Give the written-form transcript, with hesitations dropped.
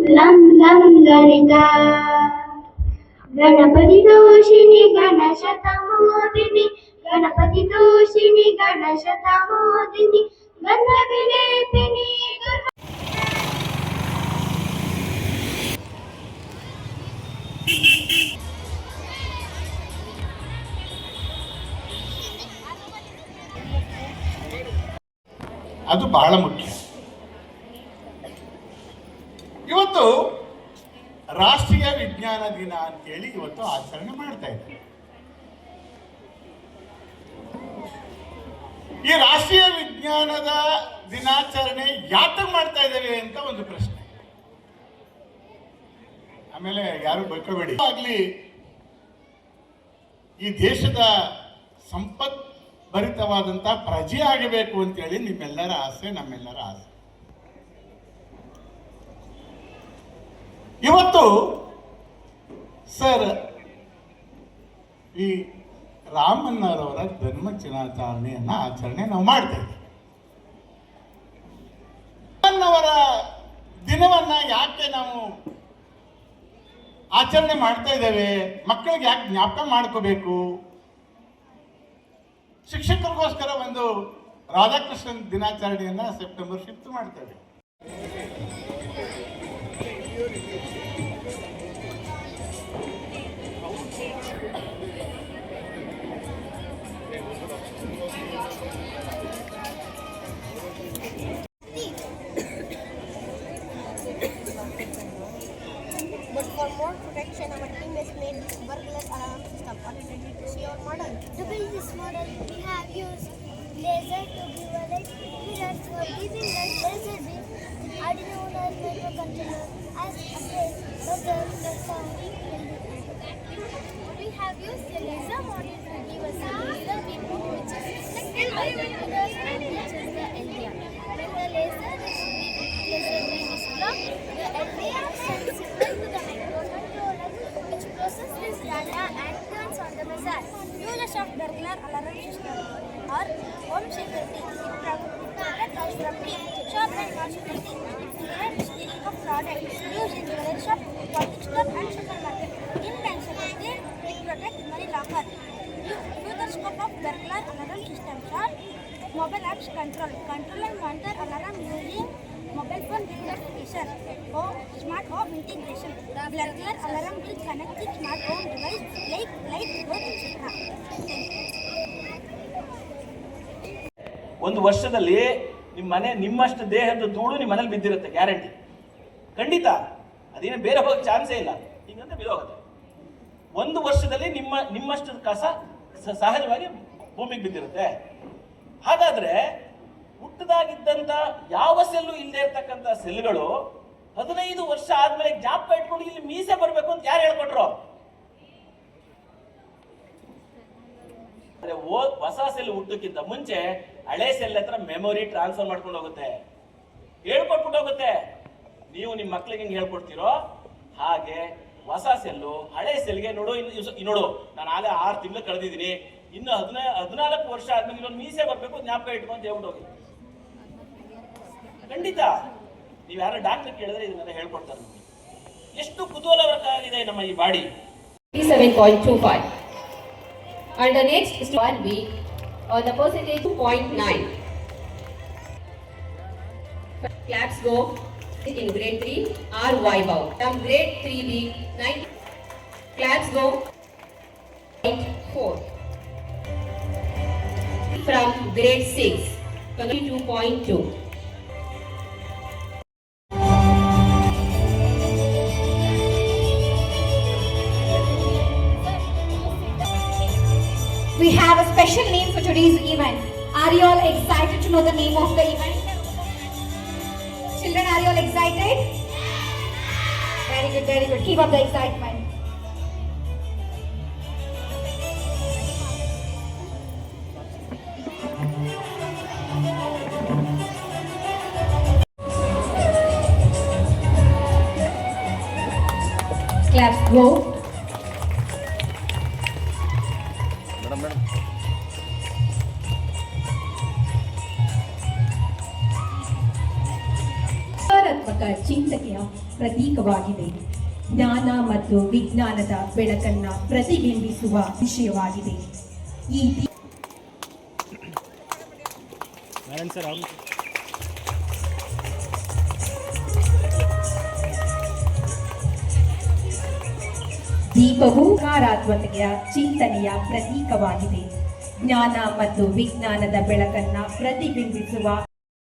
लं लं ललिता गणपति दोषिणि गणशतमोदिनि गणपति दोषिणि गणशतमोदिनि गन्धविलेपिनि ಅದು ಬಹಳ ಮುಖ್ಯ. ಇವತ್ತು ರಾಷ್ಟ್ರೀಯ ವಿಜ್ಞಾನ ದಿನ ಅಂತೇಳಿ ಇವತ್ತು ಆಚರಣೆ ಮಾಡ್ತಾ ಇದ್ದಾರೆ. ಈ ರಾಷ್ಟ್ರೀಯ ವಿಜ್ಞಾನದ ದಿನಾಚರಣೆ ಯಾಕೆ ಮಾಡ್ತಾ ಇದ್ದೇವೆ ಅಂತ ಒಂದು ಪ್ರಶ್ನೆ. ಆಮೇಲೆ ಯಾರು ಬೈಕೋಬೇಡಿ. ಆಗ್ಲಿ ಈ ದೇಶದ ಸಂಪತ್ ಭರಿತವಾದಂತಹ ಪ್ರಜೆ ಆಗಬೇಕು ಅಂತೇಳಿ ನಿಮ್ಮೆಲ್ಲರ ಆಸೆ, ನಮ್ಮೆಲ್ಲರ ಆಸೆ. ಇವತ್ತು ಸರ್ ಈ ರಾಮಣ್ಣರವರ ಜನ್ಮ ದಿನಾಚರಣೆಯನ್ನ ಆಚರಣೆ ನಾವು ಮಾಡ್ತಾ ಇದ್ದೇವೆ. ರಾಮಣ್ಣವರ ದಿನವನ್ನ ಯಾಕೆ ನಾವು ಆಚರಣೆ ಮಾಡ್ತಾ ಇದ್ದೇವೆ? ಮಕ್ಕಳಿಗೆ ಯಾಕೆ ಜ್ಞಾಪಕ ಮಾಡ್ಕೋಬೇಕು? ಶಿಕ್ಷಕರಿಗೋಸ್ಕರ ಒಂದು ರಾಧಾಕೃಷ್ಣನ್ ದಿನಾಚರಣೆಯನ್ನ ಸೆಪ್ಟೆಂಬರ್ 5 ಮಾಡ್ತೇವೆ. But for more protection, our team has made this burglar alarm system. Are you ready to see our model? To build this model, we have used laser to give a light, mirrors for giving light, laser beam, Arduino Uno microcontroller as a base for the sound. We have used the laser model to give us a laser beam which is reflected by the mirrors and reaches the LDR. When the laser beam is blocked, the LDR sends signal to the microcontroller which processes data and turns on the missile. Users of burglar alarm system or home security. Protect us from thief, shop and security. It prevents stealing of products used in jewelry shop, clothing store and supermarket. In bank security, it protects money locker. User scope of burglar alarm systems are mobile apps control and monitor alarm using mobile phone with notification. Smart home integration. Burglar alarm will connect with smart home device like light, remote, etc. ಒಂದು ವರ್ಷದಲ್ಲಿ ನಿಮ್ಮ ಮನೆ ನಿಮ್ಮಷ್ಟು ದೇಹದ ಧೂಳು ನಿಮ್ಮ ಮನೇಲಿ ಬಿದ್ದಿರುತ್ತೆ, guarantee, ಖಂಡಿತ. ಅದೇನು ಬೇರೆ ಹೋಗೋ ಚಾನ್ಸೇ ಇಲ್ಲ, ಹಿಂಗಂತ ಬಿದ್ದೋಗುತ್ತೆ. ಒಂದು ವರ್ಷದಲ್ಲಿ ನಿಮ್ಮಷ್ಟು ಕಸ ಸಹಜವಾಗಿ ಭೂಮಿಗೆ ಬಿದ್ದಿರುತ್ತೆ. ಹಾಗಾದ್ರೆ ಹುಟ್ಟದಾಗಿದ್ದಂತ ಯಾವ ಸೆಲ್ಲು ಇಲ್ಲದೆ ಇರ್ತಕ್ಕಂಥ ಸೆಲ್ಗಳು 15 ವರ್ಷ ಆದ್ಮೇಲೆ ಜ್ಞಾಪಕ ಇಟ್ಕೊಂಡು ಇಲ್ಲಿ ಮೀಸೆ ಬರಬೇಕು ಅಂತ ಯಾರು ಹೇಳ್ಕೊಟ್ರು? ಹೊಸ ಸೆಲ್ ಹುಟ್ಟಕ್ಕಿಂತ ಮುಂಚೆ ಹಳೆ ಸೆಲ್ ಹತ್ರ ಮೆಮೊರಿ ಟ್ರಾನ್ಸ್ಫರ್ ಮಾಡ್ಕೊಂಡು ಹೋಗುತ್ತೆ, ಹೇಳ್ಕೊಟ್ಬಿಟ್ಟು ಹೋಗುತ್ತೆ. ನೀವು ನಿಮ್ಮ ಮಕ್ಳಿಗೆ ಹೆಂಗೆ ಹೇಳ್ಕೊಡ್ತೀರೋ ಹಾಗೆ ಹೊಸ ಸೆಲ್ಲು ಹಳೆ ಸೆಲ್ಗೆ ನೋಡು ನಾನು ಆಗಲೇ 6 ತಿಂಗಳು ಕಳೆದಿದ್ದೀನಿ, ಇನ್ನು 14 ವರ್ಷ ಆದ್ಮೇಲೆ ಇನ್ನೊಂದು ಮೀಸೆ ಬರ್ಬೇಕು, ಜ್ಞಾಪಕ ಇಟ್ಕೊಂಡು ಹೇಳ್ಬಿಟ್ಟು ಹೋಗಿ. ಖಂಡಿತ ನೀವು ಯಾರೋ ಡಾಕ್ಟರ್ ಕೇಳಿದ್ರೆ ಇದನ್ನೆಲ್ಲ ಹೇಳ್ಕೊಡ್ತಾರೆ. ಎಷ್ಟು ಕುತೂಹಲಕಾರಿದೆ ನಮ್ಮ ಈ body. 7.25 and the next is 1 week or the percentage 2.9. Claps go in grade 3 R Vaibhav. From grade 3 week 9 claps go 0.4. From grade 6 22.2. We have a special name for today's event. Are you all excited to know the name of the event? Children, are you all excited? Very good, very good. Keep up the excitement. Claps go. ಸಕಾರಾತ್ಮಕ ಚಿಂತನೆಯ ಪ್ರತೀಕವಾಗಿದೆ. ಜ್ಞಾನ ಮತ್ತು ವಿಜ್ಞಾನದ ಬೆಳಕನ್ನ ಪ್ರತಿಬಿಂಬಿಸುವ ವಿಷಯವಾಗಿದೆ. ಈ ದೀಪವು ಸಕಾರಾತ್ಮಕತೆಯ ಚಿಂತನೆಯ ಪ್ರತೀಕವಾಗಿದೆ. ಜ್ಞಾನ ಮತ್ತು ವಿಜ್ಞಾನದ ಬೆಳಕನ್ನ ಪ್ರತಿಬಿಂಬಿಸುವ